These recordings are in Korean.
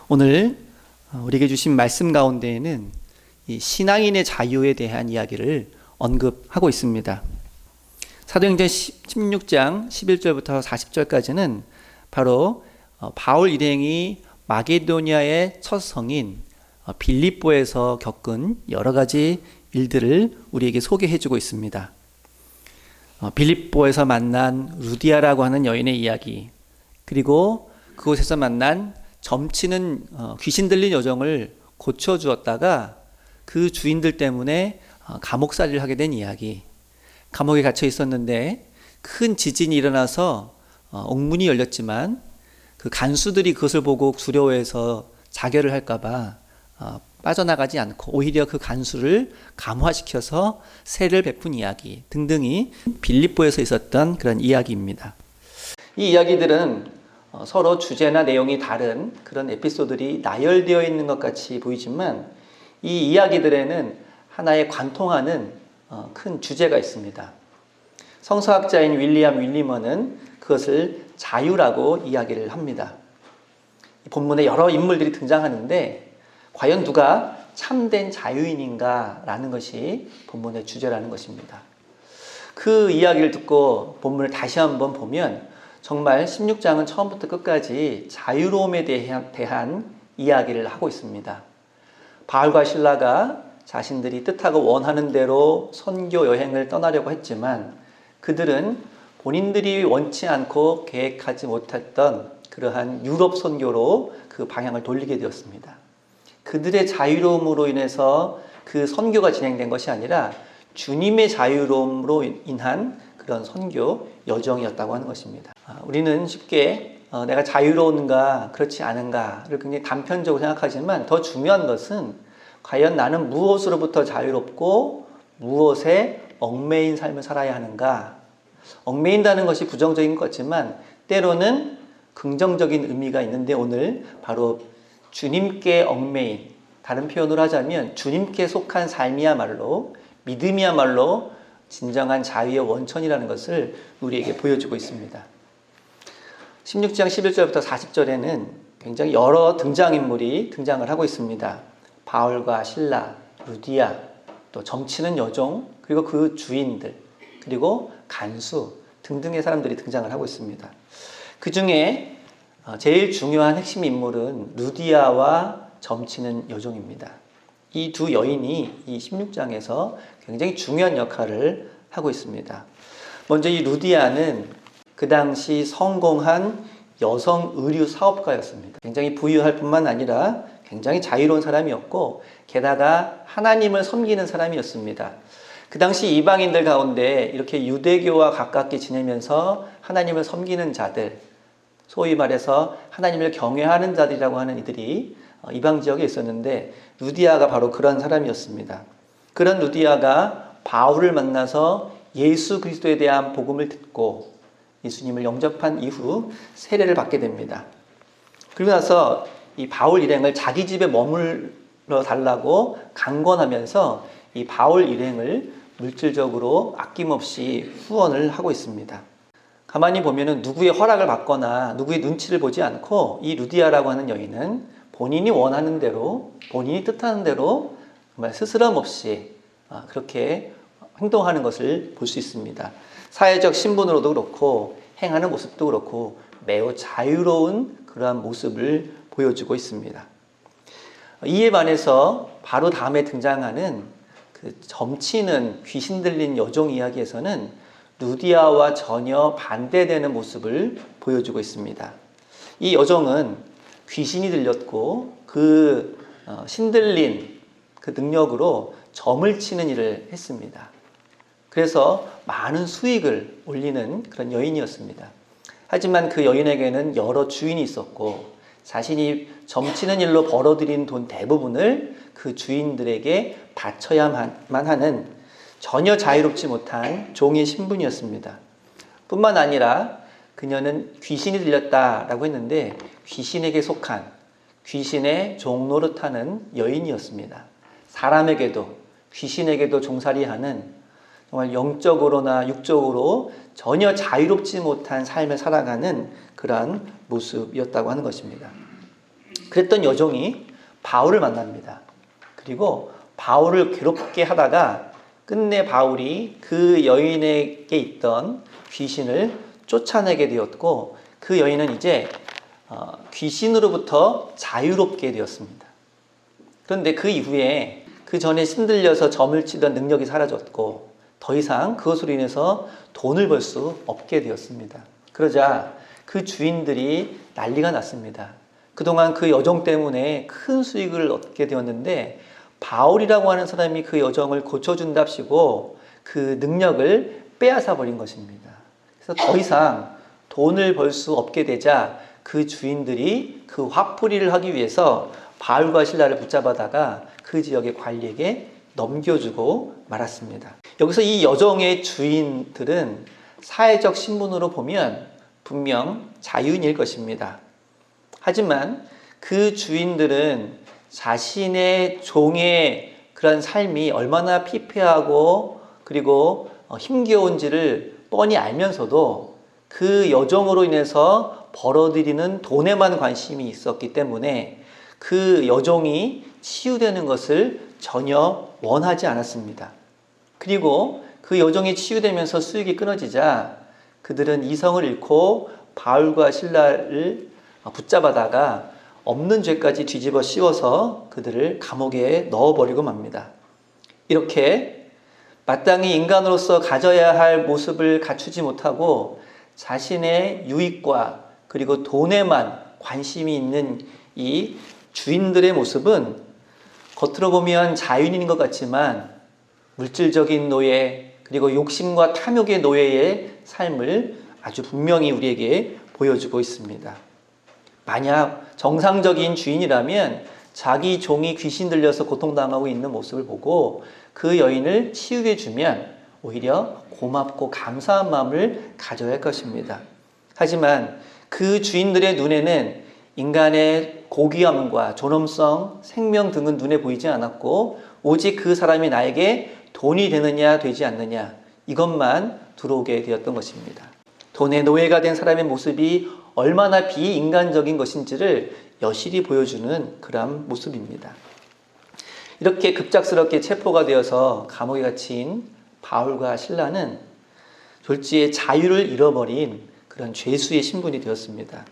오늘 우리에게 주신 말씀 가운데에는 이 신앙인의 자유에 대한 이야기를 언급하고 있습니다. 사도행전 16장 11절부터 40절까지는 바로 바울 일행이 마게도니아의 첫 성인 빌립보에서 겪은 여러 가지 일들을 우리에게 소개해주고 있습니다. 빌립보에서 만난 루디아라고 하는 여인의 이야기, 그리고 그곳에서 만난 점치는 귀신 들린 여종을 고쳐주었다가 그 주인들 때문에 감옥살이를 하게 된 이야기, 감옥에 갇혀 있었는데 큰 지진이 일어나서 옥문이 열렸지만 그 간수들이 그것을 보고 두려워해서 자결을 할까봐 빠져나가지 않고 오히려 그 간수를 감화시켜서 세를 베푼 이야기 등등이 빌립보에서 있었던 그런 이야기입니다. 이 이야기들은 서로 주제나 내용이 다른 그런 에피소드들이 나열되어 있는 것 같이 보이지만 이 이야기들에는 하나의 관통하는 큰 주제가 있습니다. 성서학자인 윌리엄 윌리먼은 그것을 자유라고 이야기를 합니다. 본문에 여러 인물들이 등장하는데 과연 누가 참된 자유인인가라는 것이 본문의 주제라는 것입니다. 그 이야기를 듣고 본문을 다시 한번 보면 정말 16장은 처음부터 끝까지 자유로움에 대한 이야기를 하고 있습니다. 바울과 실라가 자신들이 뜻하고 원하는 대로 선교 여행을 떠나려고 했지만 그들은 본인들이 원치 않고 계획하지 못했던 그러한 유럽 선교로 그 방향을 돌리게 되었습니다. 그들의 자유로움으로 인해서 그 선교가 진행된 것이 아니라 주님의 자유로움으로 인한 그런 선교 여정이었다고 하는 것입니다. 우리는 쉽게 내가 자유로운가 그렇지 않은가를 굉장히 단편적으로 생각하지만 더 중요한 것은 과연 나는 무엇으로부터 자유롭고 무엇에 얽매인 삶을 살아야 하는가. 얽매인다는 것이 부정적인 것 같지만 때로는 긍정적인 의미가 있는데 오늘 바로 주님께 얽매인, 다른 표현으로 하자면 주님께 속한 삶이야말로 믿음이야말로 진정한 자유의 원천이라는 것을 우리에게 보여주고 있습니다. 16장 11절부터 40절에는 굉장히 여러 등장인물이 등장을 하고 있습니다. 바울과 실라, 루디아, 또 점치는 여종, 그리고 그 주인들, 그리고 간수 등등의 사람들이 등장을 하고 있습니다. 그 중에 제일 중요한 핵심 인물은 루디아와 점치는 여종입니다. 이 두 여인이 이 16장에서 굉장히 중요한 역할을 하고 있습니다. 먼저 이 루디아는 그 당시 성공한 여성 의류 사업가였습니다. 굉장히 부유할 뿐만 아니라 굉장히 자유로운 사람이었고 게다가 하나님을 섬기는 사람이었습니다. 그 당시 이방인들 가운데 이렇게 유대교와 가깝게 지내면서 하나님을 섬기는 자들, 소위 말해서 하나님을 경외하는 자들이라고 하는 이들이 이방 지역에 있었는데 루디아가 바로 그런 사람이었습니다. 그런 루디아가 바울을 만나서 예수 그리스도에 대한 복음을 듣고 예수님을 영접한 이후 세례를 받게 됩니다. 그리고 나서 이 바울 일행을 자기 집에 머물러 달라고 강권하면서 이 바울 일행을 물질적으로 아낌없이 후원을 하고 있습니다. 가만히 보면은 누구의 허락을 받거나 누구의 눈치를 보지 않고 이 루디아라고 하는 여인은 본인이 원하는 대로, 본인이 뜻하는 대로 정말 스스럼 없이 그렇게 행동하는 것을 볼 수 있습니다. 사회적 신분으로도 그렇고 행하는 모습도 그렇고 매우 자유로운 그러한 모습을 보여주고 있습니다. 이에 반해서 바로 다음에 등장하는 그 점치는 귀신 들린 여종 이야기에서는 루디아와 전혀 반대되는 모습을 보여주고 있습니다. 이 여종은 귀신이 들렸고 그 신들린 그 능력으로 점을 치는 일을 했습니다. 그래서 많은 수익을 올리는 그런 여인이었습니다. 하지만 그 여인에게는 여러 주인이 있었고 자신이 점치는 일로 벌어들인 돈 대부분을 그 주인들에게 바쳐야만 하는 전혀 자유롭지 못한 종의 신분이었습니다. 뿐만 아니라 그녀는 귀신이 들렸다라고 했는데 귀신에게 속한 귀신의 종노릇하는 여인이었습니다. 사람에게도 귀신에게도 종살이하는 정말 영적으로나 육적으로 전혀 자유롭지 못한 삶을 살아가는 그러한 모습이었다고 하는 것입니다. 그랬던 여종이 바울을 만납니다. 그리고 바울을 괴롭게 하다가 끝내 바울이 그 여인에게 있던 귀신을 쫓아내게 되었고, 그 여인은 이제 귀신으로부터 자유롭게 되었습니다. 그런데 그 이후에 그 전에 신들려서 점을 치던 능력이 사라졌고, 더 이상 그것으로 인해서 돈을 벌 수 없게 되었습니다. 그러자 그 주인들이 난리가 났습니다. 그동안 그 여종 때문에 큰 수익을 얻게 되었는데, 바울이라고 하는 사람이 그 여종을 고쳐준답시고 그 능력을 빼앗아 버린 것입니다. 그래서 더 이상 돈을 벌 수 없게 되자 그 주인들이 그 화풀이를 하기 위해서 바울과 실라를 붙잡아다가 그 지역의 관리에게 넘겨주고 말았습니다. 여기서 이 여종의 주인들은 사회적 신분으로 보면 분명 자유인일 것입니다. 하지만 그 주인들은 자신의 종의 그런 삶이 얼마나 피폐하고 그리고 힘겨운지를 뻔히 알면서도 그 여종으로 인해서 벌어들이는 돈에만 관심이 있었기 때문에 그 여종이 치유되는 것을 전혀 원하지 않았습니다. 그리고 그 여종이 치유되면서 수익이 끊어지자 그들은 이성을 잃고 바울과 실라를 붙잡아다가 없는 죄까지 뒤집어 씌워서 그들을 감옥에 넣어버리고 맙니다. 이렇게 마땅히 인간으로서 가져야 할 모습을 갖추지 못하고 자신의 유익과 그리고 돈에만 관심이 있는 이 주인들의 모습은 겉으로 보면 자유인인 것 같지만 물질적인 노예 그리고 욕심과 탐욕의 노예의 삶을 아주 분명히 우리에게 보여주고 있습니다. 만약 정상적인 주인이라면 자기 종이 귀신 들려서 고통당하고 있는 모습을 보고 그 여인을 치유해 주면 오히려 고맙고 감사한 마음을 가져야 할 것입니다. 하지만 그 주인들의 눈에는 인간의 고귀함과 존엄성, 생명 등은 눈에 보이지 않았고 오직 그 사람이 나에게 돈이 되느냐 되지 않느냐 이것만 들어오게 되었던 것입니다. 돈의 노예가 된 사람의 모습이 얼마나 비인간적인 것인지를 여실히 보여주는 그런 모습입니다. 이렇게 급작스럽게 체포가 되어서 감옥에 갇힌 바울과 실라는 졸지에 자유를 잃어버린 그런 죄수의 신분이 되었습니다.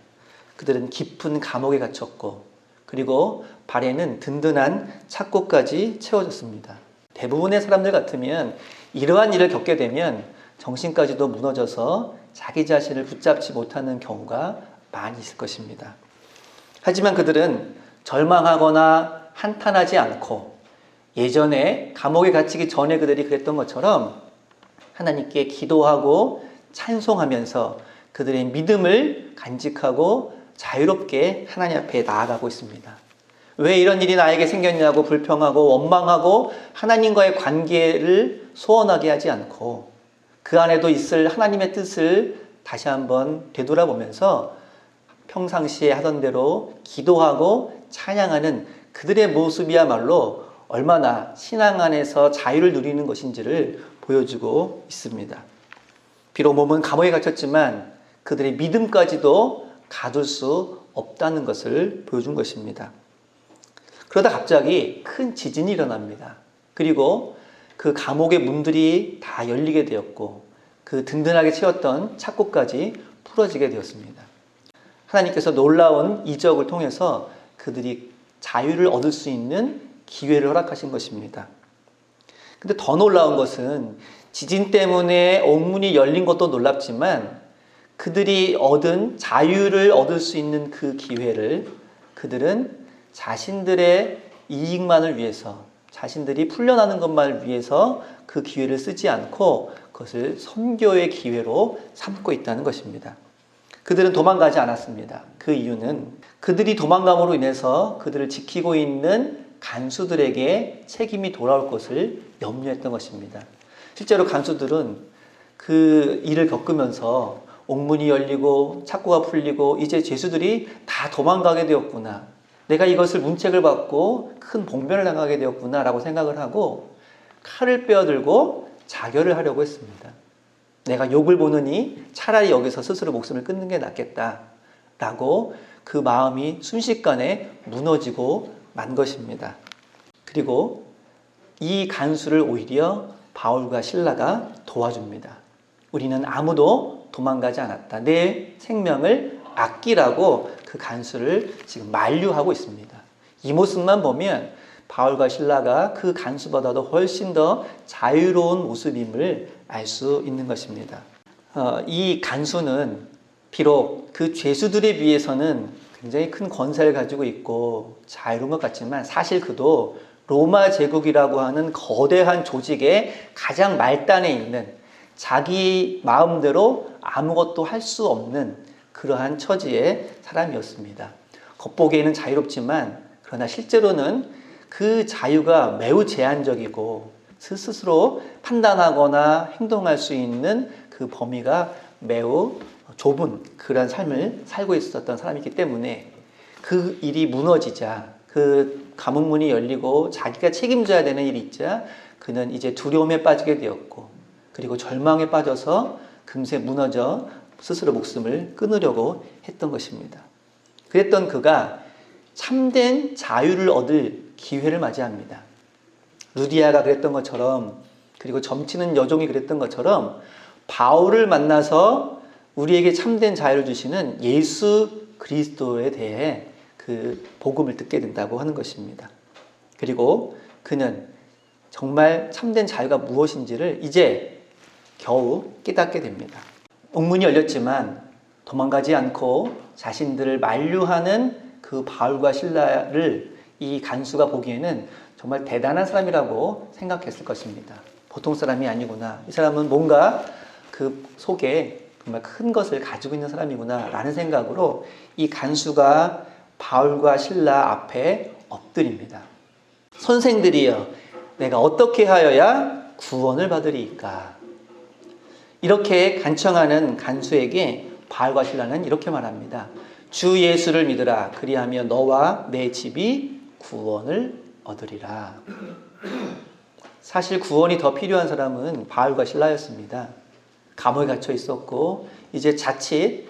그들은 깊은 감옥에 갇혔고 그리고 발에는 든든한 착고까지 채워졌습니다. 대부분의 사람들 같으면 이러한 일을 겪게 되면 정신까지도 무너져서 자기 자신을 붙잡지 못하는 경우가 많이 있을 것입니다. 하지만 그들은 절망하거나 한탄하지 않고 예전에 감옥에 갇히기 전에 그들이 그랬던 것처럼 하나님께 기도하고 찬송하면서 그들의 믿음을 간직하고 자유롭게 하나님 앞에 나아가고 있습니다. 왜 이런 일이 나에게 생겼냐고 불평하고 원망하고 하나님과의 관계를 소원하게 하지 않고 그 안에도 있을 하나님의 뜻을 다시 한번 되돌아보면서 평상시에 하던 대로 기도하고 찬양하는 그들의 모습이야말로 얼마나 신앙 안에서 자유를 누리는 것인지를 보여주고 있습니다. 비록 몸은 감옥에 갇혔지만 그들의 믿음까지도 가둘 수 없다는 것을 보여준 것입니다. 그러다 갑자기 큰 지진이 일어납니다. 그리고 그 감옥의 문들이 다 열리게 되었고 그 든든하게 채웠던 착고까지 풀어지게 되었습니다. 하나님께서 놀라운 이적을 통해서 그들이 자유를 얻을 수 있는 기회를 허락하신 것입니다. 근데 더 놀라운 것은 지진 때문에 옥문이 열린 것도 놀랍지만 그들이 얻은 자유를 얻을 수 있는 그 기회를 그들은 자신들의 이익만을 위해서 자신들이 풀려나는 것만을 위해서 그 기회를 쓰지 않고 그것을 선교의 기회로 삼고 있다는 것입니다. 그들은 도망가지 않았습니다. 그 이유는 그들이 도망감으로 인해서 그들을 지키고 있는 간수들에게 책임이 돌아올 것을 염려했던 것입니다. 실제로 간수들은 그 일을 겪으면서 옥문이 열리고 착고가 풀리고 이제 죄수들이 다 도망가게 되었구나. 내가 이것을 문책을 받고 큰 봉변을 당하게 되었구나 라고 생각을 하고 칼을 빼어들고 자결을 하려고 했습니다. 내가 욕을 보느니 차라리 여기서 스스로 목숨을 끊는 게 낫겠다 라고 그 마음이 순식간에 무너지고 만 것입니다. 그리고 이 간수를 오히려 바울과 실라가 도와줍니다. 우리는 아무도 도망가지 않았다. 내 생명을 아끼라고 그 간수를 지금 만류하고 있습니다. 이 모습만 보면 바울과 실라가 그 간수보다도 훨씬 더 자유로운 모습임을 알 수 있는 것입니다. 이 간수는 비록 그 죄수들에 비해서는 굉장히 큰 권세를 가지고 있고 자유로운 것 같지만 사실 그도 로마 제국이라고 하는 거대한 조직의 가장 말단에 있는 자기 마음대로 아무것도 할 수 없는 그러한 처지의 사람이었습니다. 겉보기에는 자유롭지만 그러나 실제로는 그 자유가 매우 제한적이고 스스로 판단하거나 행동할 수 있는 그 범위가 매우 좁은 그런 삶을 살고 있었던 사람이기 때문에 그 일이 무너지자 그 감옥문이 열리고 자기가 책임져야 되는 일이 있자 그는 이제 두려움에 빠지게 되었고 그리고 절망에 빠져서 금세 무너져 스스로 목숨을 끊으려고 했던 것입니다. 그랬던 그가 참된 자유를 얻을 기회를 맞이합니다. 루디아가 그랬던 것처럼 그리고 점치는 여종이 그랬던 것처럼 바울을 만나서 우리에게 참된 자유를 주시는 예수 그리스도에 대해 그 복음을 듣게 된다고 하는 것입니다. 그리고 그는 정말 참된 자유가 무엇인지를 이제 겨우 깨닫게 됩니다. 옥문이 열렸지만 도망가지 않고 자신들을 만류하는 그 바울과 실라를 이 간수가 보기에는 정말 대단한 사람이라고 생각했을 것입니다. 보통 사람이 아니구나. 이 사람은 뭔가 그 속에 정말 큰 것을 가지고 있는 사람이구나 라는 생각으로 이 간수가 바울과 실라 앞에 엎드립니다. 선생들이여, 내가 어떻게 하여야 구원을 받으리이까? 이렇게 간청하는 간수에게 바울과 실라는 이렇게 말합니다. 주 예수를 믿으라. 그리하면 너와 내 집이 구원을 얻으리라. 사실 구원이 더 필요한 사람은 바울과 실라였습니다. 감옥에 갇혀 있었고 이제 자칫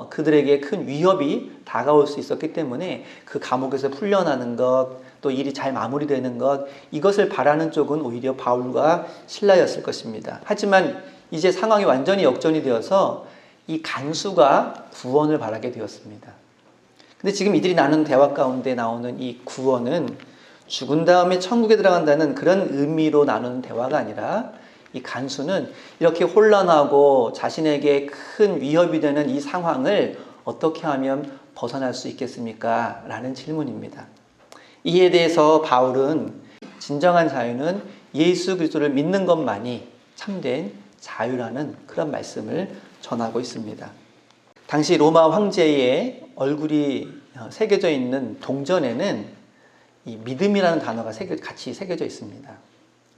그들에게 큰 위협이 다가올 수 있었기 때문에 그 감옥에서 풀려나는 것, 또 일이 잘 마무리되는 것, 이것을 바라는 쪽은 오히려 바울과 실라였을 것입니다. 하지만 이제 상황이 완전히 역전이 되어서 이 간수가 구원을 바라게 되었습니다. 근데 지금 이들이 나누는 대화 가운데 나오는 이 구원은 죽은 다음에 천국에 들어간다는 그런 의미로 나누는 대화가 아니라 이 간수는 이렇게 혼란하고 자신에게 큰 위협이 되는 이 상황을 어떻게 하면 벗어날 수 있겠습니까? 라는 질문입니다. 이에 대해서 바울은 진정한 자유는 예수 그리스도를 믿는 것만이 참된 자유라는 그런 말씀을 전하고 있습니다. 당시 로마 황제의 얼굴이 새겨져 있는 동전에는 이 믿음이라는 단어가 같이 새겨져 있습니다.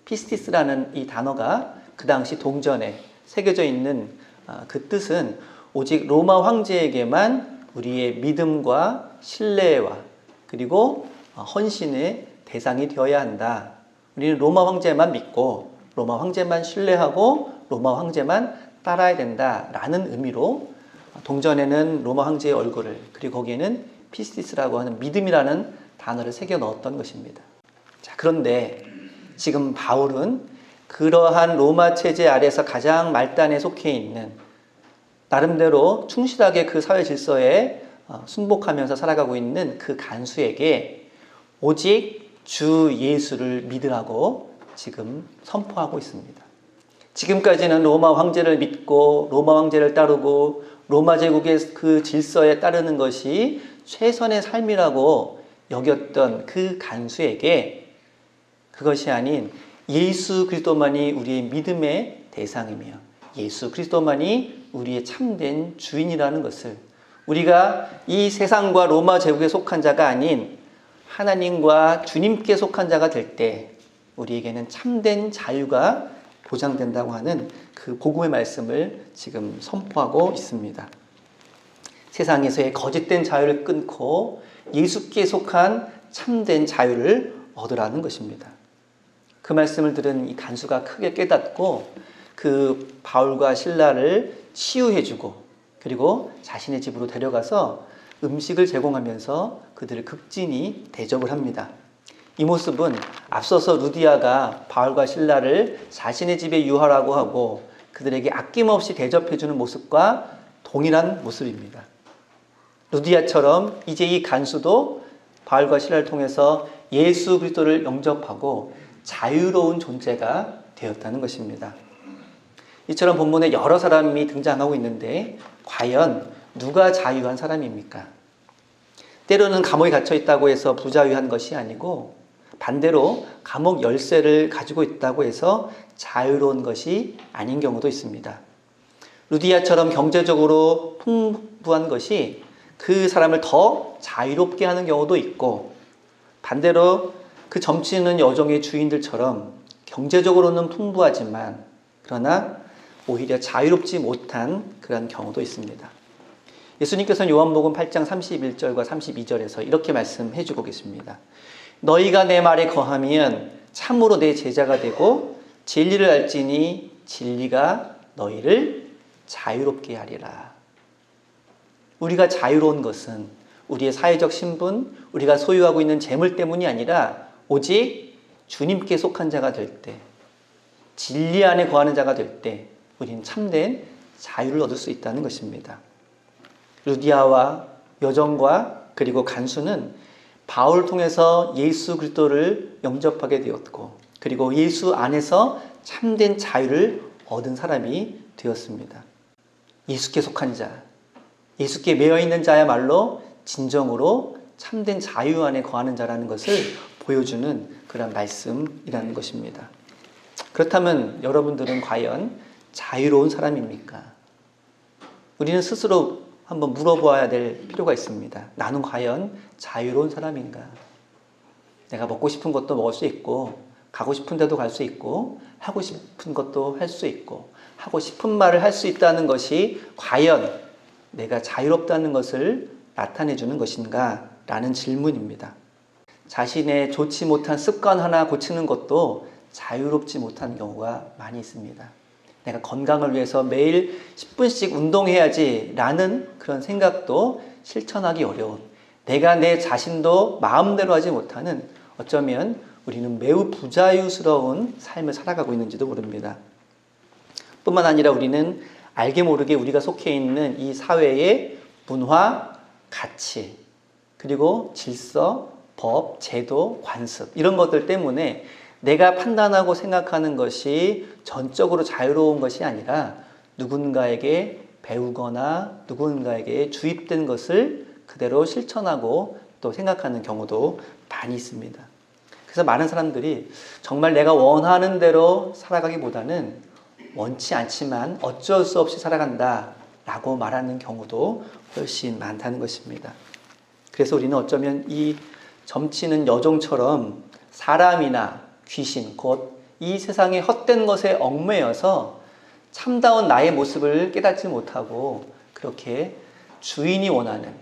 피스티스라는 이 단어가 그 당시 동전에 새겨져 있는 그 뜻은 오직 로마 황제에게만 우리의 믿음과 신뢰와 그리고 헌신의 대상이 되어야 한다. 우리는 로마 황제만 믿고 로마 황제만 신뢰하고 로마 황제만 따라야 된다라는 의미로 동전에는 로마 황제의 얼굴을 그리고 거기에는 피스티스라고 하는 믿음이라는 단어를 새겨 넣었던 것입니다. 자, 그런데 지금 바울은 그러한 로마 체제 아래에서 가장 말단에 속해 있는 나름대로 충실하게 그 사회 질서에 순복하면서 살아가고 있는 그 간수에게 오직 주 예수를 믿으라고 지금 선포하고 있습니다. 지금까지는 로마 황제를 믿고 로마 황제를 따르고 로마 제국의 그 질서에 따르는 것이 최선의 삶이라고 여겼던 그 간수에게 그것이 아닌 예수 그리스도만이 우리의 믿음의 대상이며 예수 그리스도만이 우리의 참된 주인이라는 것을 우리가 이 세상과 로마 제국에 속한 자가 아닌 하나님과 주님께 속한 자가 될 때 우리에게는 참된 자유가 보장된다고 하는 그 복음의 말씀을 지금 선포하고 있습니다. 세상에서의 거짓된 자유를 끊고 예수께 속한 참된 자유를 얻으라는 것입니다. 그 말씀을 들은 이 간수가 크게 깨닫고 그 바울과 실라를 치유해주고 그리고 자신의 집으로 데려가서 음식을 제공하면서 그들을 극진히 대접을 합니다. 이 모습은 앞서서 루디아가 바울과 실라를 자신의 집에 유하라고 하고 그들에게 아낌없이 대접해주는 모습과 동일한 모습입니다. 루디아처럼 이제 이 간수도 바울과 실라를 통해서 예수 그리스도를 영접하고 자유로운 존재가 되었다는 것입니다. 이처럼 본문에 여러 사람이 등장하고 있는데 과연 누가 자유한 사람입니까? 때로는 감옥에 갇혀 있다고 해서 부자유한 것이 아니고 반대로 감옥 열쇠를 가지고 있다고 해서 자유로운 것이 아닌 경우도 있습니다. 루디아처럼 경제적으로 풍부한 것이 그 사람을 더 자유롭게 하는 경우도 있고 반대로 그 점치는 여종의 주인들처럼 경제적으로는 풍부하지만 그러나 오히려 자유롭지 못한 그런 경우도 있습니다. 예수님께서는 요한복음 8장 31절과 32절에서 이렇게 말씀해 주고 계십니다. 너희가 내 말에 거하면 참으로 내 제자가 되고 진리를 알지니 진리가 너희를 자유롭게 하리라. 우리가 자유로운 것은 우리의 사회적 신분, 우리가 소유하고 있는 재물 때문이 아니라 오직 주님께 속한 자가 될 때, 진리 안에 거하는 자가 될 때 우리는 참된 자유를 얻을 수 있다는 것입니다. 루디아와 여종과 그리고 간수는 바울을 통해서 예수 그리스도를 영접하게 되었고 그리고 예수 안에서 참된 자유를 얻은 사람이 되었습니다. 예수께 속한 자, 예수께 매여있는 자야말로 진정으로 참된 자유 안에 거하는 자라는 것을 보여주는 그런 말씀이라는 것입니다. 그렇다면 여러분들은 과연 자유로운 사람입니까? 우리는 스스로 한번 물어보아야 될 필요가 있습니다. 나는 과연 자유로운 사람인가? 내가 먹고 싶은 것도 먹을 수 있고 가고 싶은 데도 갈 수 있고 하고 싶은 것도 할 수 있고 하고 싶은 말을 할 수 있다는 것이 과연 내가 자유롭다는 것을 나타내 주는 것인가? 라는 질문입니다. 자신의 좋지 못한 습관 하나 고치는 것도 자유롭지 못한 경우가 많이 있습니다. 내가 건강을 위해서 매일 10분씩 운동해야지 라는 그런 생각도 실천하기 어려운, 내가 내 자신도 마음대로 하지 못하는, 어쩌면 우리는 매우 부자유스러운 삶을 살아가고 있는지도 모릅니다. 뿐만 아니라 우리는 알게 모르게 우리가 속해 있는 이 사회의 문화, 가치, 그리고 질서, 법, 제도, 관습 이런 것들 때문에 내가 판단하고 생각하는 것이 전적으로 자유로운 것이 아니라 누군가에게 배우거나 누군가에게 주입된 것을 그대로 실천하고 또 생각하는 경우도 많이 있습니다. 그래서 많은 사람들이 정말 내가 원하는 대로 살아가기보다는 원치 않지만 어쩔 수 없이 살아간다 라고 말하는 경우도 훨씬 많다는 것입니다. 그래서 우리는 어쩌면 이 점치는 여종처럼 사람이나 귀신, 곧 이 세상의 헛된 것에 얽매여서 참다운 나의 모습을 깨닫지 못하고 그렇게 주인이 원하는,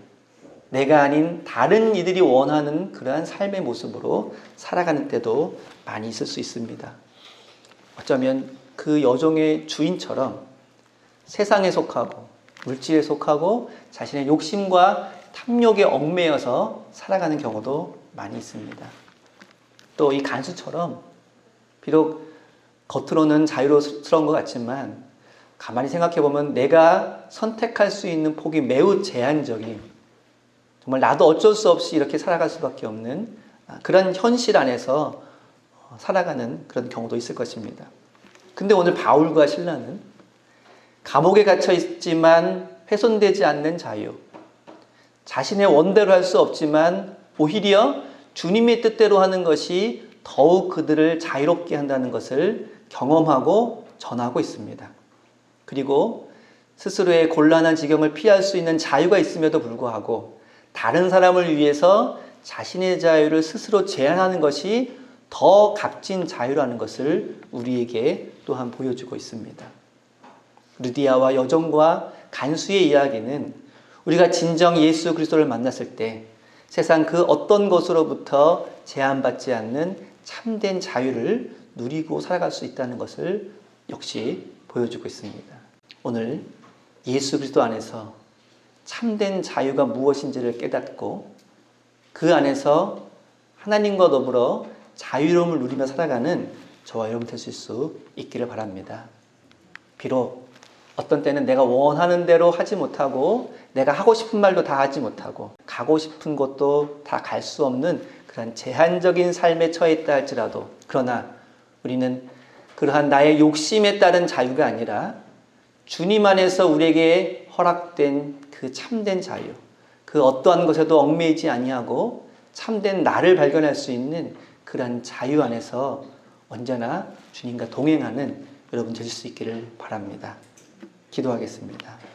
내가 아닌 다른 이들이 원하는 그러한 삶의 모습으로 살아가는 때도 많이 있을 수 있습니다. 어쩌면 그 여종의 주인처럼 세상에 속하고 물질에 속하고 자신의 욕심과 탐욕에 얽매여서 살아가는 경우도 많이 있습니다. 또 이 간수처럼 비록 겉으로는 자유스러운 것 같지만 가만히 생각해 보면 내가 선택할 수 있는 폭이 매우 제한적인, 정말 나도 어쩔 수 없이 이렇게 살아갈 수밖에 없는 그런 현실 안에서 살아가는 그런 경우도 있을 것입니다. 근데 오늘 바울과 실라는 감옥에 갇혀 있지만 훼손되지 않는 자유, 자신의 원대로 할 수 없지만 오히려 주님의 뜻대로 하는 것이 더욱 그들을 자유롭게 한다는 것을 경험하고 전하고 있습니다. 그리고 스스로의 곤란한 지경을 피할 수 있는 자유가 있음에도 불구하고 다른 사람을 위해서 자신의 자유를 스스로 제한하는 것이 더 값진 자유라는 것을 우리에게 또한 보여주고 있습니다. 루디아와 여종과 간수의 이야기는 우리가 진정 예수 그리스도를 만났을 때 세상 그 어떤 것으로부터 제한받지 않는 참된 자유를 누리고 살아갈 수 있다는 것을 역시 보여주고 있습니다. 오늘 예수 그리스도 안에서 참된 자유가 무엇인지를 깨닫고 그 안에서 하나님과 더불어 자유로움을 누리며 살아가는 저와 여러분 되실 수 있기를 바랍니다. 비록 어떤 때는 내가 원하는 대로 하지 못하고 내가 하고 싶은 말도 다 하지 못하고 가고 싶은 곳도 다 갈 수 없는 그런 제한적인 삶에 처해 있다 할지라도 그러나 우리는 그러한 나의 욕심에 따른 자유가 아니라 주님 안에서 우리에게 허락된 그 참된 자유, 그 어떠한 것에도 얽매이지 아니하고 참된 나를 발견할 수 있는 그러한 자유 안에서 언제나 주님과 동행하는 여러분 되실 수 있기를 바랍니다. 기도하겠습니다.